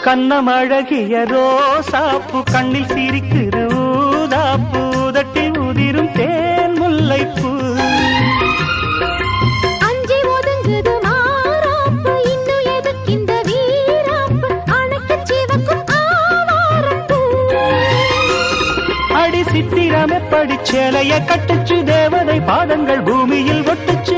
கண்ணமழகிய ரோசாப்பு கண்ணில் சிரிக்குது ஊதாப்பு உதட்டில் உதிரும் தேன் முல்லைப்பூ அஞ்சி ஒதுங்குது மாறாப்பு இன்னும் எதுக்கு இந்த வீராப்பு அணைக்கு சிவக்கும் ஆவாரப்பூ அடி சித்திரமே படிச்சேலைய கட்டுச்சு தேவதை பாதங்கள் பூமியில் ஒட்டுச்சு